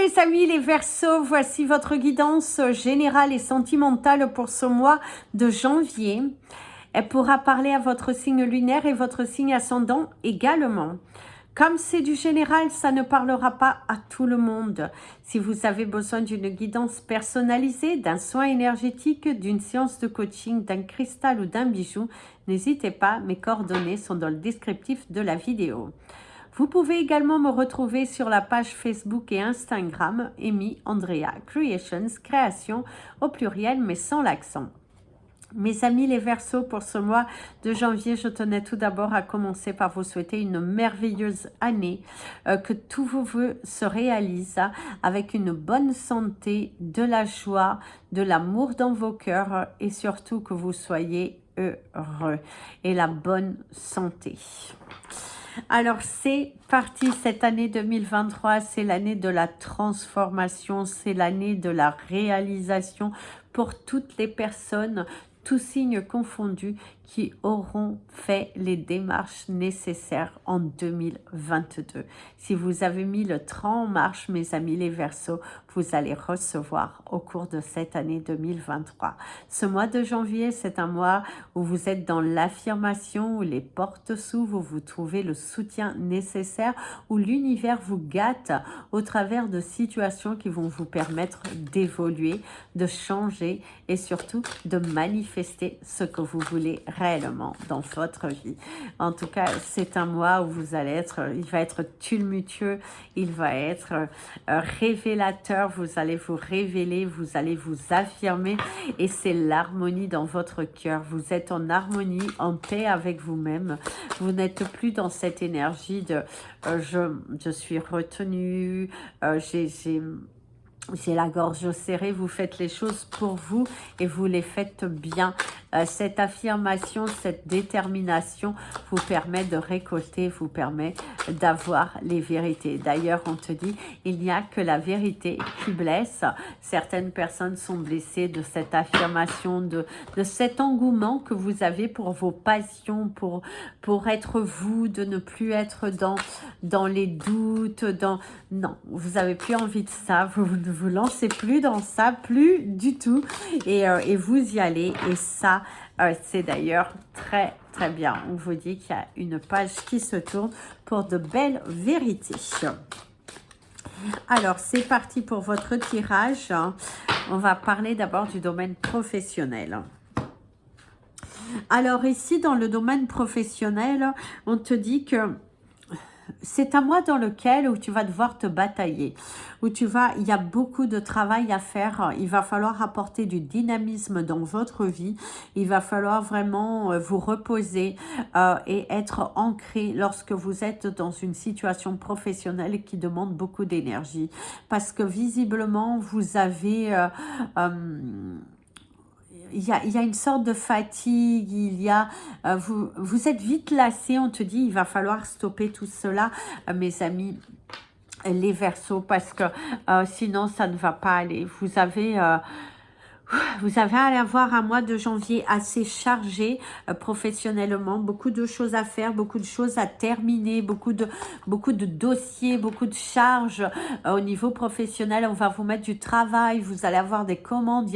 mes amis les Verseaux, voici votre guidance générale et sentimentale pour ce mois de janvier. Elle pourra parler à votre signe lunaire et votre signe ascendant également. Comme c'est du général, ça ne parlera pas à tout le monde. Si vous avez besoin d'une guidance personnalisée, d'un soin énergétique, d'une séance de coaching, d'un cristal ou d'un bijou, n'hésitez pas, mes coordonnées sont dans le descriptif de la vidéo. Vous pouvez également me retrouver sur la page Facebook et Instagram, Amy Andrea Creations, création au pluriel mais sans l'accent. Mes amis les Verseaux, pour ce mois de janvier, je tenais tout d'abord à commencer par vous souhaiter une merveilleuse année, que tous vos vœux se réalisent avec une bonne santé, de la joie, de l'amour dans vos cœurs et surtout que vous soyez heureux et la bonne santé. Alors c'est parti, cette année 2023, c'est l'année de la transformation, c'est l'année de la réalisation pour toutes les personnes, tous signes confondus, qui auront fait les démarches nécessaires en 2022. Si vous avez mis le train en marche, mes amis les Verseaux, vous allez recevoir au cours de cette année 2023. Ce mois de janvier, c'est un mois où vous êtes dans l'affirmation, où les portes s'ouvrent, où vous trouvez le soutien nécessaire, où l'univers vous gâte au travers de situations qui vont vous permettre d'évoluer, de changer et surtout de manifester ce que vous voulez réellement dans votre vie. En tout cas, c'est un mois où vous allez être, il va être tumultueux, il va être révélateur, vous allez vous révéler, vous allez vous affirmer et c'est l'harmonie dans votre cœur. Vous êtes en harmonie, en paix avec vous-même. Vous n'êtes plus dans cette énergie de je suis retenue, j'ai la gorge serrée, vous faites les choses pour vous et vous les faites bien. Cette affirmation, cette détermination vous permet de récolter, vous permet d'avoir les vérités. D'ailleurs, on te dit, il n'y a que la vérité qui blesse. Certaines personnes sont blessées de cette affirmation, de cet engouement que vous avez pour vos passions, pour être vous, de ne plus être dans les doutes, non, vous n'avez plus envie de ça, vous ne vous lancez plus dans ça, plus du tout, et vous y allez, et ça, c'est d'ailleurs très très bien. On vous dit qu'il y a une page qui se tourne pour de belles vérités. Alors, c'est parti pour votre tirage. On va parler d'abord du domaine professionnel. Alors ici, dans le domaine professionnel, on te dit que c'est un mois dans lequel où tu vas devoir te batailler, il y a beaucoup de travail à faire, il va falloir apporter du dynamisme dans votre vie, il va falloir vraiment vous reposer et être ancré lorsque vous êtes dans une situation professionnelle qui demande beaucoup d'énergie, parce que visiblement vous avez il y a une sorte de fatigue, vous êtes vite lassé, on te dit il va falloir stopper tout cela, mes amis les Verseaux, parce que sinon ça ne va pas aller. Vous avez à avoir un mois de janvier assez chargé professionnellement, beaucoup de choses à faire, beaucoup de choses à terminer, beaucoup de dossiers, beaucoup de charges au niveau professionnel. On va vous mettre du travail, vous allez avoir des commandes,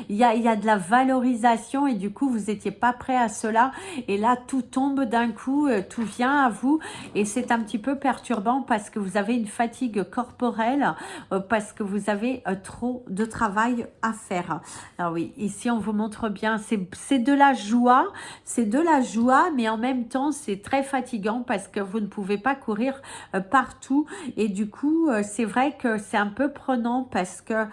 il y a de la valorisation et du coup vous n'étiez pas prêt à cela et là tout tombe d'un coup, tout vient à vous et c'est un petit peu perturbant parce que vous avez une fatigue corporelle, parce que vous avez trop de travail à faire. Alors oui, ici on vous montre bien, c'est de la joie, mais en même temps c'est très fatigant parce que vous ne pouvez pas courir partout et du coup c'est vrai que c'est un peu prenant parce que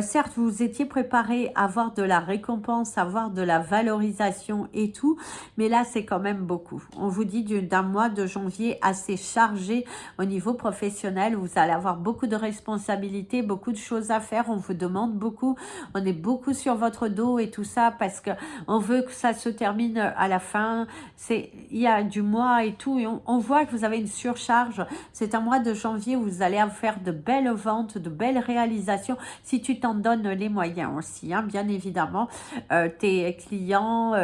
certes vous étiez préparé à avoir de la récompense, à avoir de la valorisation et tout, mais là c'est quand même beaucoup. On vous dit d'un mois de janvier assez chargé au niveau professionnel, vous allez avoir beaucoup de responsabilités, beaucoup de choses à faire, on vous demande beaucoup, on est beaucoup beaucoup sur votre dos et tout ça parce que on veut que ça se termine à la fin. Il y a du mois et tout, et on voit que vous avez une surcharge. C'est un mois de janvier où vous allez faire de belles ventes, de belles réalisations, si tu t'en donnes les moyens aussi, hein, bien évidemment. Tes clients,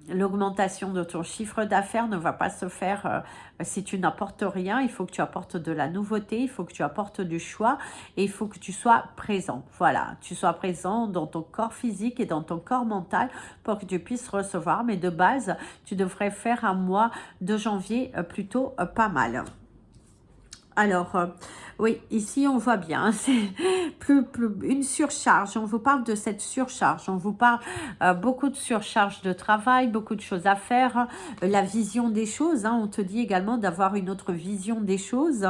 l'augmentation de ton chiffre d'affaires ne va pas se faire si tu n'apportes rien. Il faut que tu apportes de la nouveauté, il faut que tu apportes du choix et il faut que tu sois présent. Voilà, tu sois présent dans ton corps physique et dans ton corps mental pour que tu puisses recevoir. Mais de base, tu devrais faire un mois de janvier plutôt pas mal. Alors, oui, ici on voit bien, c'est plus une surcharge. On vous parle de cette surcharge. On vous parle beaucoup de surcharge de travail, beaucoup de choses à faire, la vision des choses. Hein, on te dit également d'avoir une autre vision des choses,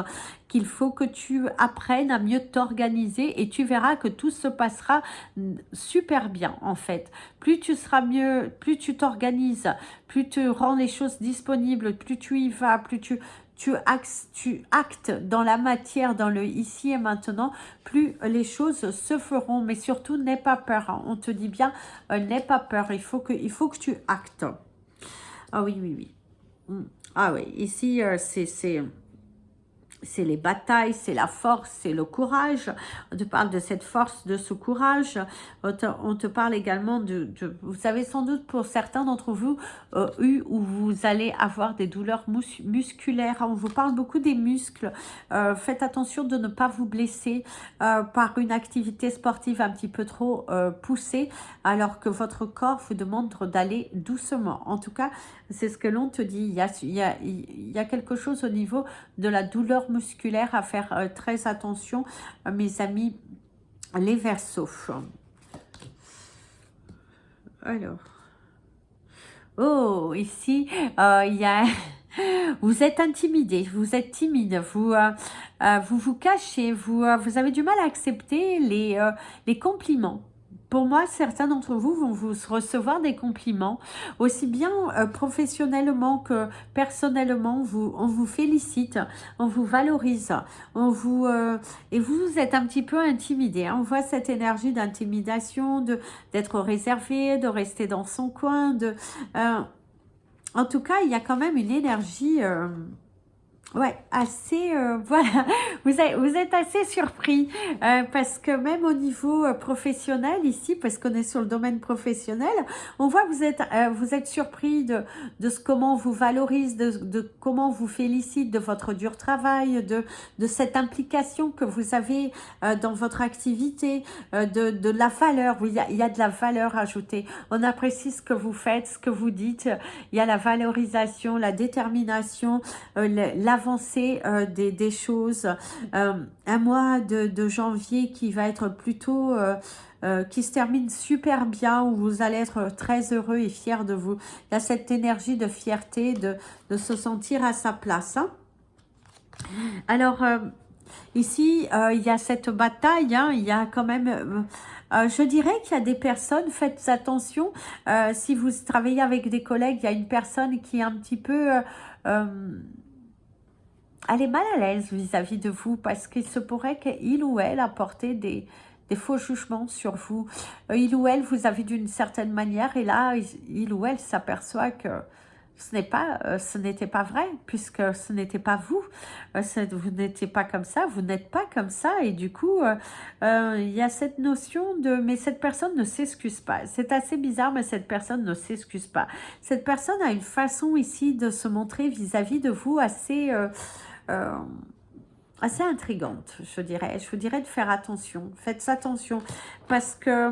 qu'il faut que tu apprennes à mieux t'organiser et tu verras que tout se passera super bien en fait. Plus tu seras mieux, plus tu t'organises, plus tu rends les choses disponibles, plus tu y vas, plus tu actes dans la matière, dans le ici et maintenant, plus les choses se feront. Mais surtout, n'aie pas peur. Hein. On te dit bien, n'aie pas peur. Il faut que tu actes. Ah oui, oui, oui. Ah oui, ici, c'est les batailles, c'est la force, c'est le courage. On te parle de cette force, de ce courage. On te parle également vous savez sans doute pour certains d'entre vous, où vous allez avoir des douleurs musculaires. On vous parle beaucoup des muscles. Faites attention de ne pas vous blesser par une activité sportive un petit peu trop poussée, alors que votre corps vous demande d'aller doucement. En tout cas, c'est ce que l'on te dit. Il y a quelque chose au niveau de la douleur musculaire à faire très attention, mes amis, les Verseaux. Alors, oh, ici, il y a... Vous êtes intimidé, vous êtes timide, vous cachez, vous avez du mal à accepter les compliments. Pour moi, certains d'entre vous vont vous recevoir des compliments, aussi bien professionnellement que personnellement. On vous félicite, on vous valorise, et vous êtes un petit peu intimidé. Hein. On voit cette énergie d'intimidation, d'être réservé, de rester dans son coin. En tout cas, il y a quand même une énergie... Ouais, assez, voilà, vous êtes assez surpris parce que même au niveau professionnel ici, parce qu'on est sur le domaine professionnel, on voit que vous êtes surpris de comment on vous valorise, de comment on vous félicite de votre dur travail, de cette implication que vous avez dans votre activité, de la valeur. Oui, il y a de la valeur ajoutée. On apprécie ce que vous faites, ce que vous dites. Il y a la valorisation, la détermination, l'avancée des choses. Un mois de janvier qui va être plutôt... qui se termine super bien, où vous allez être très heureux et fier de vous. Il y a cette énergie de fierté, de se sentir à sa place. Hein. Alors, ici, il y a cette bataille, hein, il y a quand même... je dirais qu'il y a des personnes, faites attention, si vous travaillez avec des collègues, il y a une personne qui est un petit peu... elle est mal à l'aise vis-à-vis de vous parce qu'il se pourrait qu'il ou elle apporte des faux jugements sur vous. Il ou elle vous a vu d'une certaine manière et là, il ou elle s'aperçoit que ce n'était pas vrai puisque ce n'était pas vous. Vous n'étiez pas comme ça, vous n'êtes pas comme ça et du coup, il y a cette notion de « mais cette personne ne s'excuse pas ». C'est assez bizarre, mais cette personne ne s'excuse pas. Cette personne a une façon ici de se montrer vis-à-vis de vous assez... assez intrigante, je dirais. Je vous dirais de faire attention. Faites attention parce que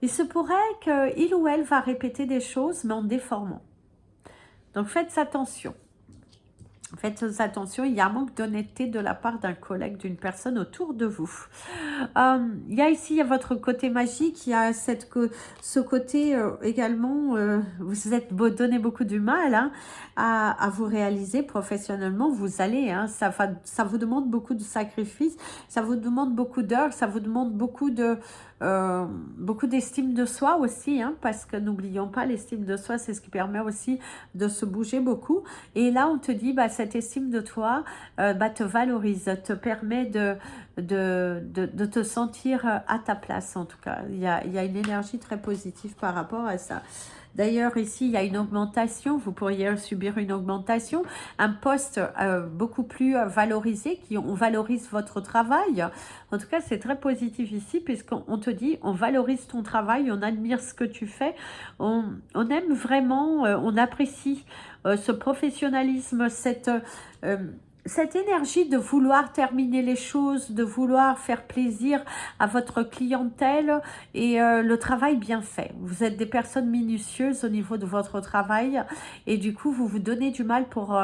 il se pourrait qu'il ou elle va répéter des choses, mais en déformant. Donc faites attention. Faites attention, il y a un manque d'honnêteté de la part d'un collègue, d'une personne autour de vous. Il y a ici, il y a votre côté magique, il y a ce côté également, vous êtes donné beaucoup du mal hein, à vous réaliser professionnellement. Vous allez, hein, ça vous demande beaucoup de sacrifices, ça vous demande beaucoup d'heures, ça vous demande beaucoup d'estime de soi aussi, hein, parce que n'oublions pas, l'estime de soi, c'est ce qui permet aussi de se bouger beaucoup. Et là, on te dit, bah, cette estime de toi te valorise, te permet de te sentir à ta place en tout cas. Il y a une énergie très positive par rapport à ça. D'ailleurs, ici, il y a une augmentation. Vous pourriez subir une augmentation, un poste beaucoup plus valorisé, on valorise votre travail. En tout cas, c'est très positif ici, puisqu'on te dit, on valorise ton travail, on admire ce que tu fais, on aime vraiment, on apprécie ce professionnalisme, cette énergie de vouloir terminer les choses, de vouloir faire plaisir à votre clientèle et le travail bien fait. Vous êtes des personnes minutieuses au niveau de votre travail et du coup, vous vous donnez du mal pour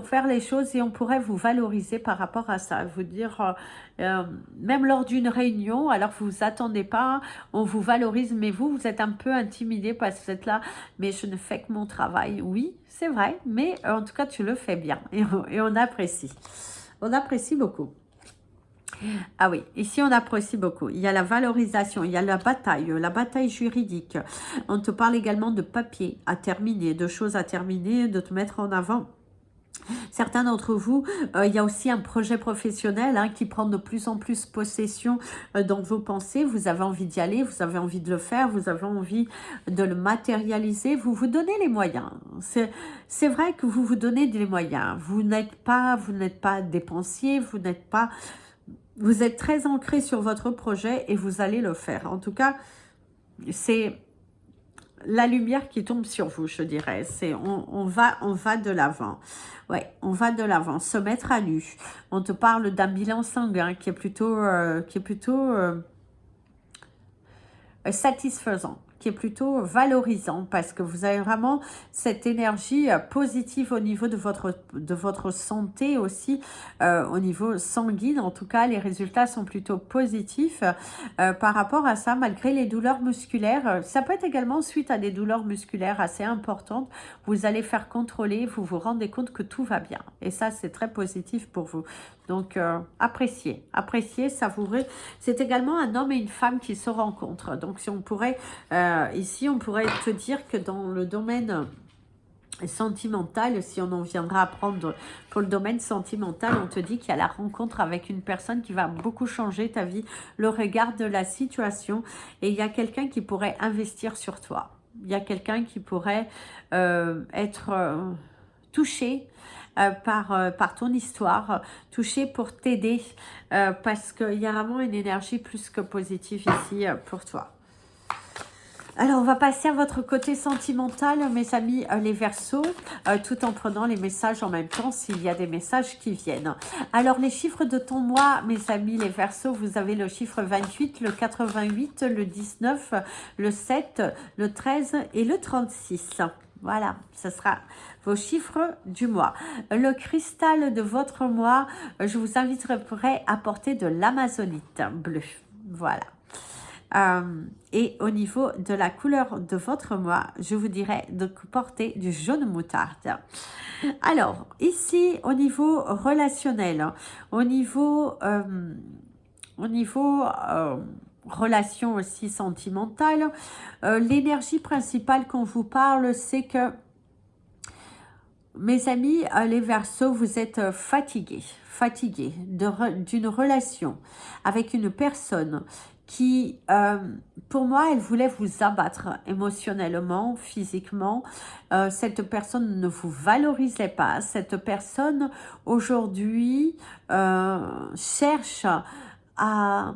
faire les choses et on pourrait vous valoriser par rapport à ça. Vous dire, même lors d'une réunion, alors que vous vous attendez pas, on vous valorise, mais vous êtes un peu intimidé parce que vous êtes là, mais je ne fais que mon travail. Oui, c'est vrai, mais en tout cas, tu le fais bien et on apprécie. On apprécie beaucoup. Ah oui, ici on apprécie beaucoup. Il y a la valorisation, il y a la bataille juridique. On te parle également de papier à terminer, de choses à terminer, de te mettre en avant. Certains d'entre vous, il y a aussi un projet professionnel qui prend de plus en plus possession dans vos pensées. Vous avez envie d'y aller, vous avez envie de le faire, vous avez envie de le matérialiser. Vous vous donnez les moyens. C'est vrai que vous vous donnez des moyens. Vous n'êtes pas dépensier, vous êtes très ancré sur votre projet et vous allez le faire. En tout cas, c'est la lumière qui tombe sur vous, je dirais. On va de l'avant. Ouais, on va de l'avant. Se mettre à nu. On te parle d'un bilan sanguin qui est plutôt satisfaisant, qui est plutôt valorisant parce que vous avez vraiment cette énergie positive au niveau de votre santé aussi, au niveau sanguin. En tout cas, les résultats sont plutôt positifs par rapport à ça, malgré les douleurs musculaires. Ça peut être également suite à des douleurs musculaires assez importantes. Vous allez faire contrôler, vous vous rendez compte que tout va bien. Et ça, c'est très positif pour vous. Donc, appréciez, savourez. C'est également un homme et une femme qui se rencontrent. Donc, si on pourrait, ici, on pourrait te dire que dans le domaine sentimental, si on en viendra à prendre pour le domaine sentimental, on te dit qu'il y a la rencontre avec une personne qui va beaucoup changer ta vie, le regard de la situation. Et il y a quelqu'un qui pourrait investir sur toi. Il y a quelqu'un qui pourrait être touché par ton histoire, touché pour t'aider parce qu'il y a vraiment une énergie plus que positive ici pour toi. Alors, on va passer à votre côté sentimental, mes amis, les Verseaux, tout en prenant les messages en même temps, s'il y a des messages qui viennent. Alors, les chiffres de ton mois, mes amis, les Verseaux, vous avez le chiffre 28, le 88, le 19, le 7, le 13 et le 36. Voilà, ce sera vos chiffres du mois. Le cristal de votre mois, je vous inviterai à porter de l'amazonite bleue. Voilà. Et au niveau de la couleur de votre mois, je vous dirais de porter du jaune moutarde. Alors, ici, au niveau relationnel, au niveau relation aussi sentimentale, l'énergie principale qu'on vous parle, c'est que, mes amis, les Verseaux, vous êtes fatigués d'une relation avec une personne qui, pour moi, elle voulait vous abattre émotionnellement, physiquement. Cette personne ne vous valorisait pas. Cette personne, aujourd'hui, cherche à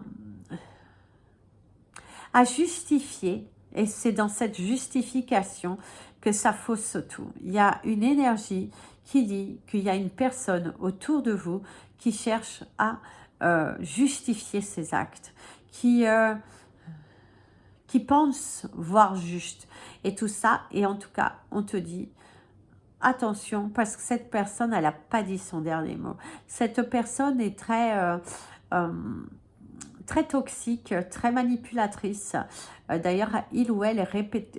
justifier. Et c'est dans cette justification que ça fausse tout. Il y a une énergie qui dit qu'il y a une personne autour de vous qui cherche à justifier ses actes, qui pense voir juste. Et tout ça, et en tout cas, on te dit, attention, parce que cette personne, elle n'a pas dit son dernier mot. Cette personne est très toxique, très manipulatrice. D'ailleurs, il ou elle est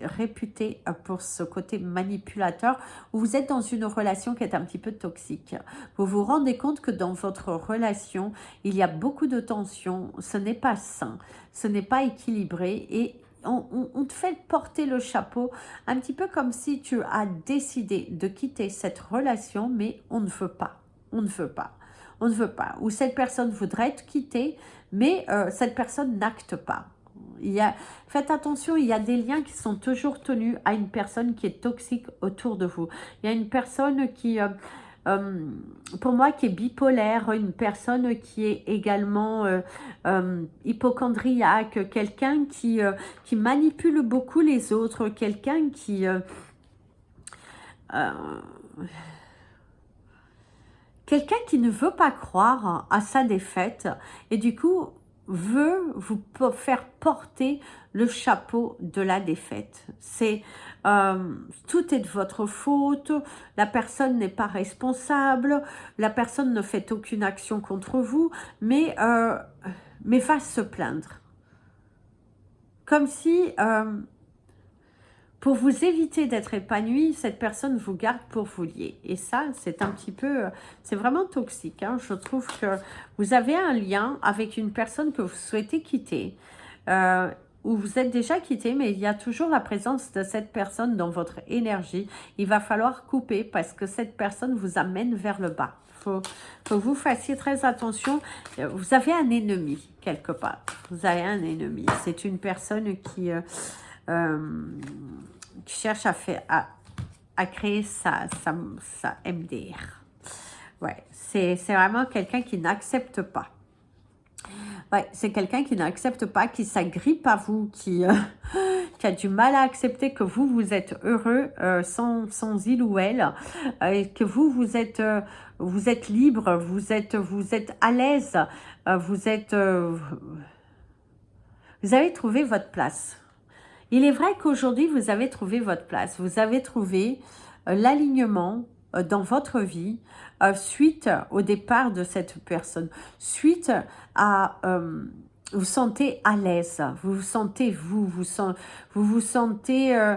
réputé pour ce côté manipulateur, où vous êtes dans une relation qui est un petit peu toxique. Vous vous rendez compte que dans votre relation, il y a beaucoup de tensions, ce n'est pas sain, ce n'est pas équilibré et on te fait porter le chapeau, un petit peu comme si tu as décidé de quitter cette relation, mais on ne veut pas. On ne veut pas. On ne veut pas. Ou cette personne voudrait te quitter, mais cette personne n'acte pas. Faites attention, il y a des liens qui sont toujours tenus à une personne qui est toxique autour de vous. Il y a une personne qui... pour moi, qui est bipolaire, une personne qui est également hypocondriaque, quelqu'un qui manipule beaucoup les autres, quelqu'un euh, quelqu'un qui ne veut pas croire à sa défaite et du coup veut vous faire porter le chapeau de la défaite. Tout est de votre faute, la personne n'est pas responsable, la personne ne fait aucune action contre vous, mais va se plaindre. Comme si, pour vous éviter d'être épanoui, cette personne vous garde pour vous lier. Et ça, c'est un petit peu, c'est vraiment toxique. Hein. Je trouve que vous avez un lien avec une personne que vous souhaitez quitter, ou vous êtes déjà quitté, mais il y a toujours la présence de cette personne dans votre énergie. Il va falloir couper parce que cette personne vous amène vers le bas. Faut que vous fassiez très attention. Vous avez un ennemi quelque part. Vous avez un ennemi. C'est une personne qui cherche à créer sa MDR. Ouais, c'est vraiment quelqu'un qui n'accepte pas. Ouais, c'est quelqu'un qui n'accepte pas, qui s'agrippe à vous, qui a du mal à accepter que vous êtes heureux sans il ou elle, que vous êtes libre, vous êtes à l'aise, vous avez trouvé votre place. Il est vrai qu'aujourd'hui, vous avez trouvé votre place, vous avez trouvé l'alignement dans votre vie suite au départ de cette personne, suite à... vous sentez à l'aise, vous vous sentez vous vous sentez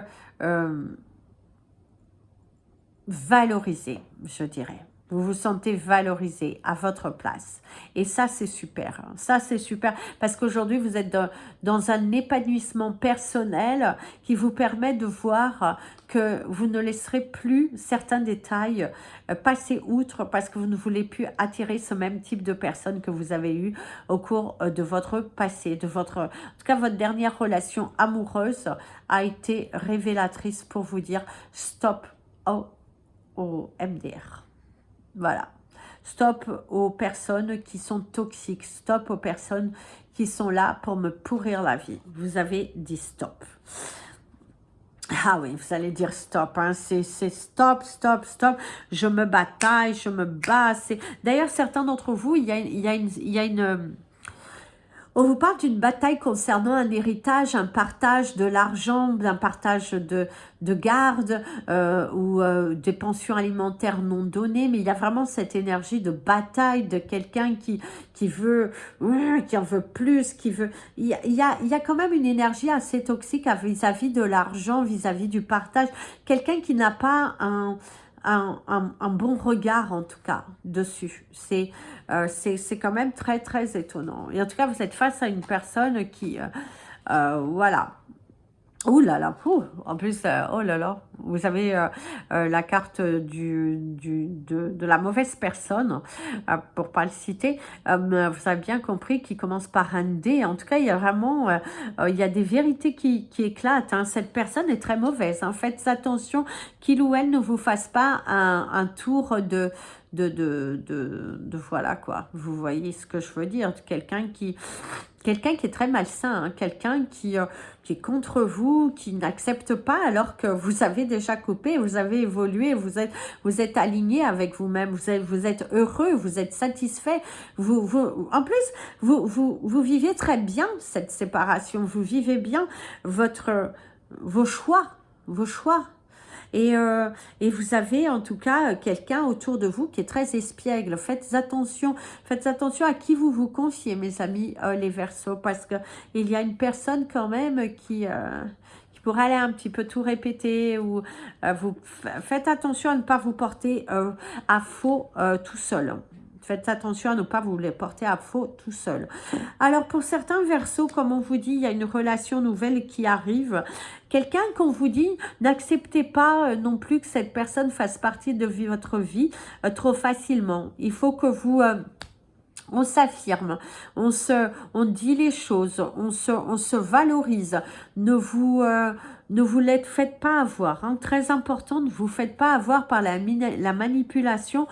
valorisé, je dirais. Vous vous sentez valorisé à votre place. Et ça, c'est super. Ça, c'est super parce qu'aujourd'hui, vous êtes dans un épanouissement personnel qui vous permet de voir que vous ne laisserez plus certains détails passer outre parce que vous ne voulez plus attirer ce même type de personnes que vous avez eu au cours de votre passé, en tout cas, votre dernière relation amoureuse a été révélatrice pour vous dire stop au MDR. Voilà. Stop aux personnes qui sont toxiques. Stop aux personnes qui sont là pour me pourrir la vie. Vous avez dit stop. Ah oui, vous allez dire stop. Hein. C'est stop, stop, stop. Je me bataille, je me bats. D'ailleurs, certains d'entre vous, il y a une on vous parle d'une bataille concernant un héritage, un partage de l'argent, un partage de garde ou des pensions alimentaires non données, mais il y a vraiment cette énergie de bataille de quelqu'un qui en veut plus, qui veut... Il y a quand même une énergie assez toxique vis-à-vis de l'argent, vis-à-vis du partage. Quelqu'un qui n'a pas un bon regard en tout cas dessus. C'est quand même très très étonnant. Et en tout cas, vous êtes face à une personne qui, voilà. Ouh là là, en plus, oh là là, vous avez la carte de la mauvaise personne, pour pas le citer. Vous avez bien compris qu'il commence par un D. En tout cas, il y a vraiment, il y a des vérités qui éclatent. Hein. Cette personne est très mauvaise. Hein. Faites attention qu'il ou elle ne vous fasse pas un tour de voilà quoi. Vous voyez ce que je veux dire. Quelqu'un qui est très malsain, hein, quelqu'un qui est contre vous, qui n'accepte pas alors que vous avez déjà coupé, vous avez évolué, vous êtes aligné avec vous-même, vous êtes heureux, vous êtes satisfait. En plus, vous vivez très bien cette séparation, vous vivez bien vos choix. Et vous avez en tout cas quelqu'un autour de vous qui est très espiègle. Faites attention à qui vous vous confiez, mes amis les Verseaux, parce que il y a une personne quand même qui pourrait aller un petit peu tout répéter, ou faites attention à ne pas vous porter à faux tout seul. Faites attention à ne pas vous les porter à faux tout seul. Alors, pour certains Verseaux, comme on vous dit, il y a une relation nouvelle qui arrive. Quelqu'un qu'on vous dit, n'acceptez pas non plus que cette personne fasse partie de votre vie trop facilement. Il faut que vous... on s'affirme, on dit les choses, on se valorise. Ne vous faites pas avoir. Hein. Très important, ne vous faites pas avoir par la manipulation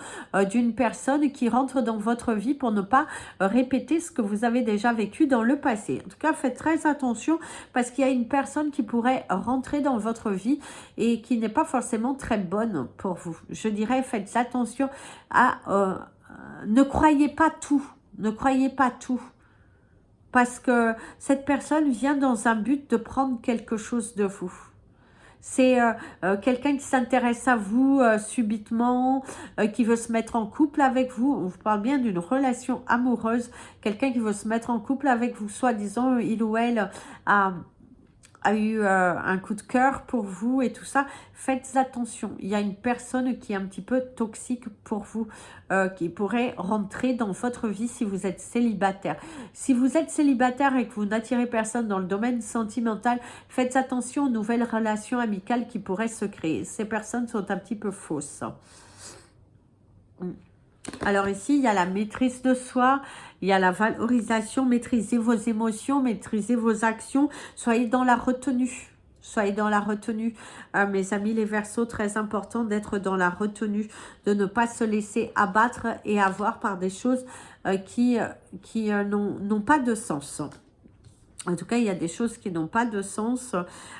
d'une personne qui rentre dans votre vie pour ne pas répéter ce que vous avez déjà vécu dans le passé. En tout cas, faites très attention parce qu'il y a une personne qui pourrait rentrer dans votre vie et qui n'est pas forcément très bonne pour vous. Je dirais, faites attention à... ne croyez pas tout, ne croyez pas tout, parce que cette personne vient dans un but de prendre quelque chose de vous. C'est quelqu'un qui s'intéresse à vous subitement, qui veut se mettre en couple avec vous. On vous parle bien d'une relation amoureuse, quelqu'un qui veut se mettre en couple avec vous, soi-disant il ou elle a eu un coup de cœur pour vous et tout ça. Faites attention, il y a une personne qui est un petit peu toxique pour vous, qui pourrait rentrer dans votre vie si vous êtes célibataire. Si vous êtes célibataire et que vous n'attirez personne dans le domaine sentimental, faites attention aux nouvelles relations amicales qui pourraient se créer. Ces personnes sont un petit peu fausses. Alors ici, il y a la maîtrise de soi, il y a la valorisation, maîtrisez vos émotions, maîtrisez vos actions, soyez dans la retenue. Soyez dans la retenue, mes amis les Verseaux, très important d'être dans la retenue, de ne pas se laisser abattre et avoir par des choses qui n'ont pas de sens. En tout cas, il y a des choses qui n'ont pas de sens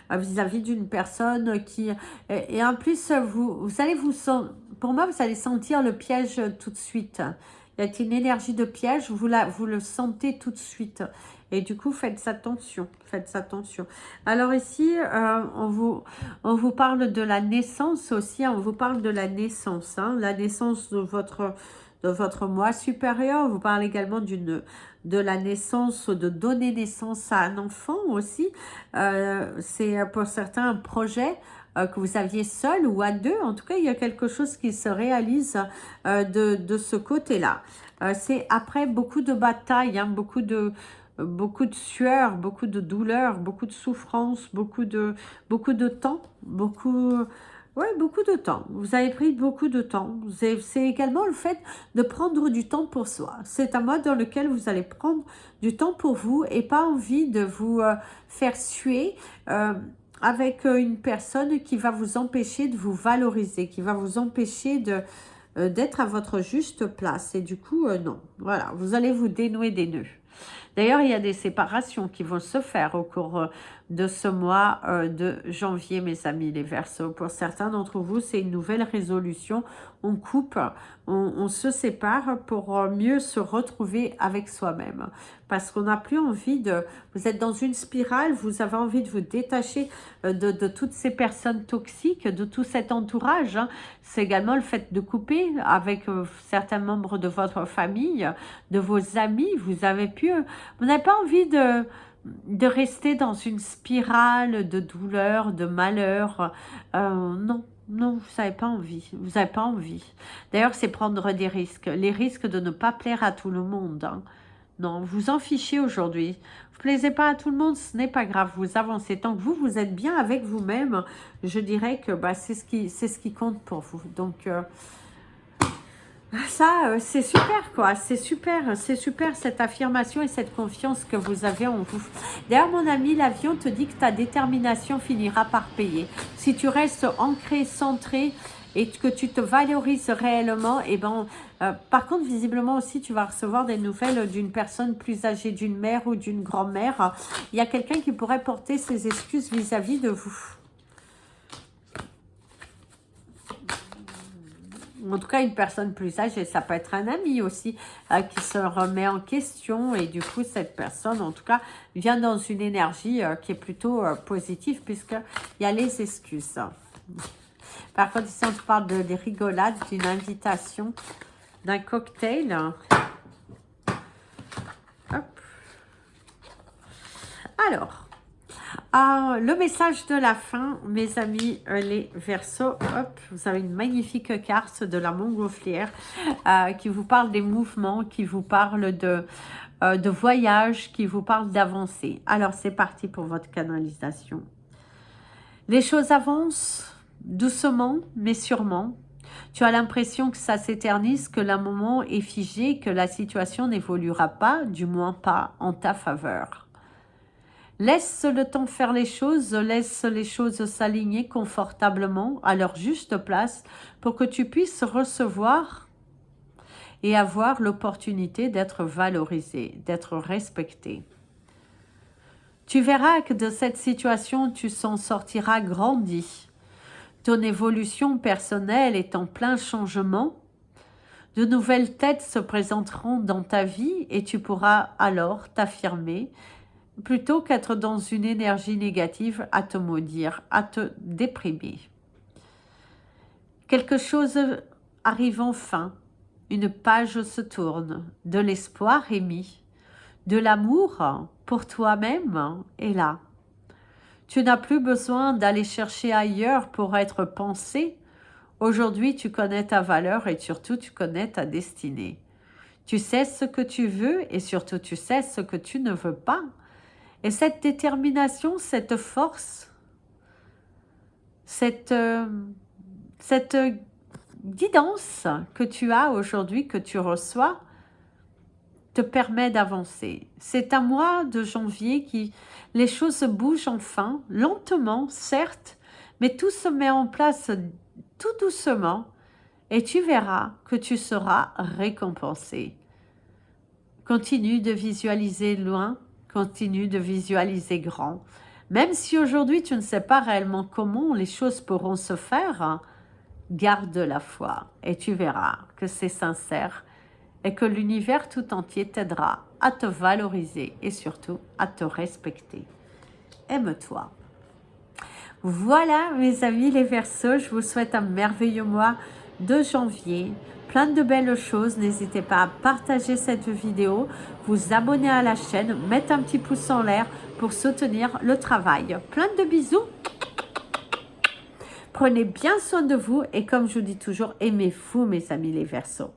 vis-à-vis d'une personne qui... Et en plus, vous allez pour moi, vous allez sentir le piège tout de suite. Il y a une énergie de piège, vous le sentez tout de suite. Et du coup, faites attention, faites attention. Alors ici, on vous parle de la naissance aussi, on vous parle de la naissance, hein, la naissance de votre moi supérieur. On vous parle également de la naissance, de donner naissance à un enfant aussi. C'est pour certains un projet que vous aviez seul ou à deux. En tout cas, il y a quelque chose qui se réalise de ce côté-là. C'est après beaucoup de batailles, hein, beaucoup de sueur, beaucoup de douleur, beaucoup de souffrance, beaucoup de temps, beaucoup de temps. Vous avez pris beaucoup de temps. C'est également le fait de prendre du temps pour soi. C'est un mois dans lequel vous allez prendre du temps pour vous et pas envie de vous faire suer avec une personne qui va vous empêcher de vous valoriser, qui va vous empêcher d'être à votre juste place. Et du coup, non. Voilà, vous allez vous dénouer des nœuds. D'ailleurs, il y a des séparations qui vont se faire au cours de ce mois de janvier, mes amis les Verseaux. Pour certains d'entre vous, c'est une nouvelle résolution. On coupe, on se sépare pour mieux se retrouver avec soi-même. Parce qu'on n'a plus envie de... Vous êtes dans une spirale, vous avez envie de vous détacher de toutes ces personnes toxiques, de tout cet entourage. Hein. C'est également le fait de couper avec certains membres de votre famille, de vos amis. Vous n'avez pas envie de rester dans une spirale de douleur, de malheur. Non, vous n'avez pas envie. Vous n'avez pas envie. D'ailleurs, c'est prendre des risques. Les risques de ne pas plaire à tout le monde. Hein. Non, vous en fichez aujourd'hui. Vous ne plaisez pas à tout le monde, ce n'est pas grave. Vous avancez. Tant que vous êtes bien avec vous-même, je dirais que c'est ce qui compte pour vous. Donc... ça, c'est super quoi, c'est super cette affirmation et cette confiance que vous avez en vous. D'ailleurs, mon ami, l'avion te dit que ta détermination finira par payer. Si tu restes ancré, centré et que tu te valorises réellement, et par contre, visiblement aussi, tu vas recevoir des nouvelles d'une personne plus âgée, d'une mère ou d'une grand-mère. Il y a quelqu'un qui pourrait porter ses excuses vis-à-vis de vous. En tout cas, une personne plus âgée, ça peut être un ami aussi qui se remet en question. Et du coup, cette personne, en tout cas, vient dans une énergie qui est plutôt positive puisqu'il y a les excuses. Par contre, ici, on te parle des rigolades, d'une invitation, d'un cocktail. Hop. Alors, Le message de la fin, mes amis, les Verseaux. Hop, vous avez une magnifique carte de la montgolfière qui vous parle des mouvements, qui vous parle de voyage, qui vous parle d'avancée. Alors, c'est parti pour votre canalisation. Les choses avancent doucement, mais sûrement. Tu as l'impression que ça s'éternise, que le moment est figé, que la situation n'évoluera pas, du moins pas en ta faveur. Laisse le temps faire les choses, laisse les choses s'aligner confortablement à leur juste place pour que tu puisses recevoir et avoir l'opportunité d'être valorisé, d'être respecté. Tu verras que de cette situation, tu s'en sortiras grandi. Ton évolution personnelle est en plein changement. De nouvelles têtes se présenteront dans ta vie et tu pourras alors t'affirmer plutôt qu'être dans une énergie négative à te maudire, à te déprimer. Quelque chose arrive enfin, une page se tourne, de l'espoir est mis, de l'amour pour toi-même est là. Tu n'as plus besoin d'aller chercher ailleurs pour être pensé. Aujourd'hui, tu connais ta valeur et surtout tu connais ta destinée. Tu sais ce que tu veux et surtout tu sais ce que tu ne veux pas. Et cette détermination, cette force, cette guidance que tu as aujourd'hui, que tu reçois, te permet d'avancer. C'est un mois de janvier qui, les choses bougent enfin, lentement, certes, mais tout se met en place tout doucement et tu verras que tu seras récompensé. Continue de visualiser loin, continue de visualiser grand. Même si aujourd'hui tu ne sais pas réellement comment les choses pourront se faire, garde la foi et tu verras que c'est sincère et que l'univers tout entier t'aidera à te valoriser et surtout à te respecter. Aime-toi. Voilà mes amis les Verseaux, je vous souhaite un merveilleux mois de janvier. Plein de belles choses, n'hésitez pas à partager cette vidéo, vous abonner à la chaîne, mettre un petit pouce en l'air pour soutenir le travail. Plein de bisous. Prenez bien soin de vous et comme je vous dis toujours, aimez-vous mes amis les Verseaux.